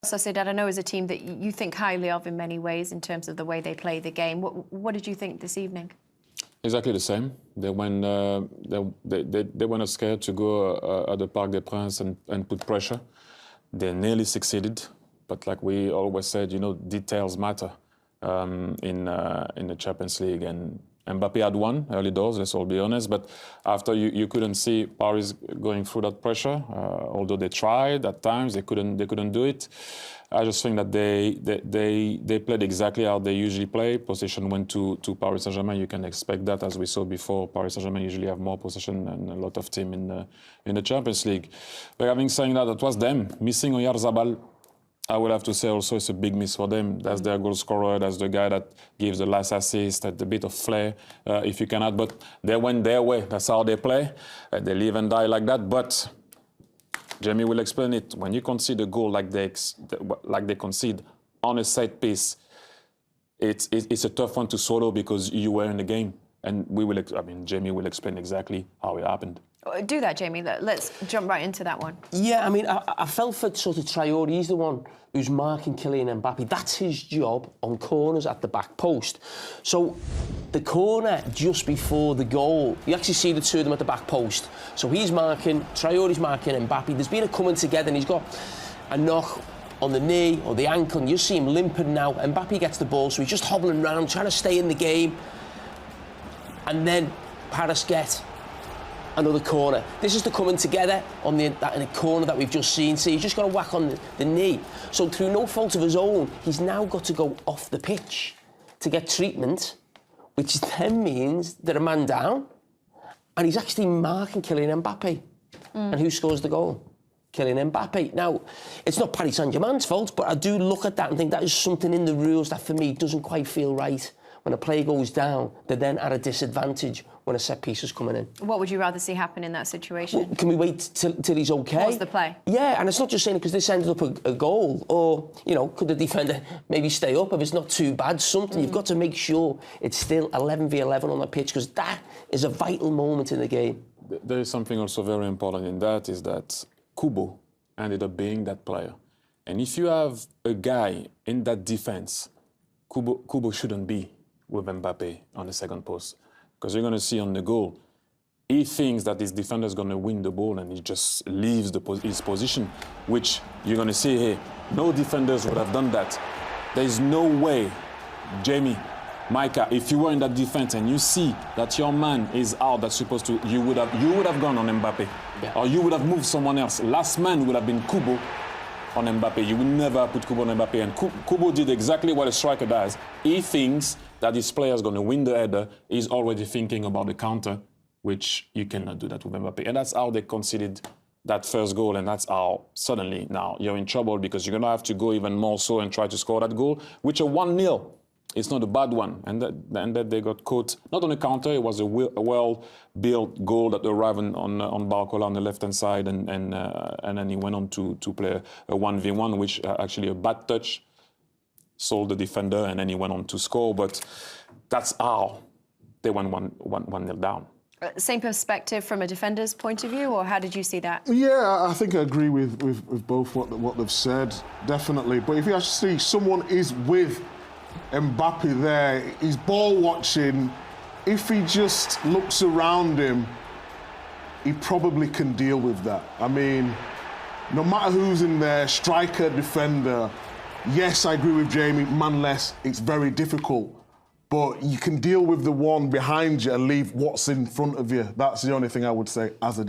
Sociedad, I know, is a team that you think highly of in many ways in terms of the way they play the game. What did you think this evening? Exactly the same. They were not scared to go at the Parc des Princes and put pressure. They nearly succeeded, but like we always said, you know, details matter in the Champions League. And Mbappé had one early doors, let's all be honest, but after you couldn't see Paris going through that pressure. Although they tried at times, they couldn't do it. I just think that they played exactly how they usually play. Possession went to Paris Saint-Germain. You can expect that, as we saw before. Paris Saint-Germain usually have more possession than a lot of teams in the Champions League. But having said that, it was them missing Oyarzabal. I would have to say also it's a big miss for them. That's their goal scorer. That's the guy that gives the last assist, at a bit of flair, if you cannot. But they went their way. That's how they play. They live and die like that. But Jamie will explain it. When you concede a goal like they concede on a set piece, it's a tough one to swallow because you were in the game. And Jamie will explain exactly how it happened. Do that, Jamie. Let's jump right into that one. Yeah, I mean, I felt for sort of Traoré. He's the one who's marking Kylian Mbappé. That's his job on corners at the back post. So the corner just before the goal, you actually see the two of them at the back post. So he's marking, Traoré's marking Mbappé. There's been a coming together and he's got a knock on the knee or the ankle and you see him limping now. Mbappé gets the ball, so he's just hobbling around, trying to stay in the game. And then Paris get another corner. This is the coming together on in the corner that we've just seen. So he's just got to whack on the knee. So through no fault of his own, he's now got to go off the pitch to get treatment, which then means they're a man down, and he's actually marking Kylian Mbappé. And who scores the goal? Kylian Mbappé. Now, it's not Paris Saint-Germain's fault, but I do look at that and think that is something in the rules that, for me, doesn't quite feel right. When a player goes down, they're then at a disadvantage when a set piece is coming in. What would you rather see happen in that situation? Well, can we wait till he's okay? What's the play? Yeah, and it's not just saying because this ended up a goal, or, you know, could the defender maybe stay up if it's not too bad? Something. You've got to make sure it's still 11v11 on the pitch, because that is a vital moment in the game. There is something also very important in that, is that Kubo ended up being that player. And if you have a guy in that defense, Kubo shouldn't be with Mbappé on the second post. Because you're going to see on the goal, he thinks that his defender is going to win the ball and he just leaves his position, which you're going to see here. No defenders would have done that. There is no way, Jamie, Micah, if you were in that defense and you see that your man is out, that's supposed to, you would have gone on Mbappé. Yeah. Or you would have moved someone else. Last man would have been Kubo on Mbappé. You would never put Kubo on Mbappé. And Kubo did exactly what a striker does. He thinks that his player is going to win the header. He's already thinking about the counter, which you cannot do that with Mbappé. And that's how they conceded that first goal. And that's how suddenly now you're in trouble, because you're going to have to go even more so and try to score that goal, which a 1-0. It's not a bad one. And that they got caught, not on a counter, it was a well-built goal that arrived on Barcola on the left-hand side, and then he went on to play a 1v1, which actually a bad touch sold the defender, and then he went on to score. But that's how they went 1-0 down. Same perspective from a defender's point of view, or how did you see that? Yeah, I think I agree with both what they've said, definitely. But if you actually see someone is with Mbappé there, he's ball watching, if he just looks around him, he probably can deal with that. I mean, no matter who's in there, striker, defender, yes, I agree with Jamie, manless, it's very difficult. But you can deal with the one behind you and leave what's in front of you. That's the only thing I would say as a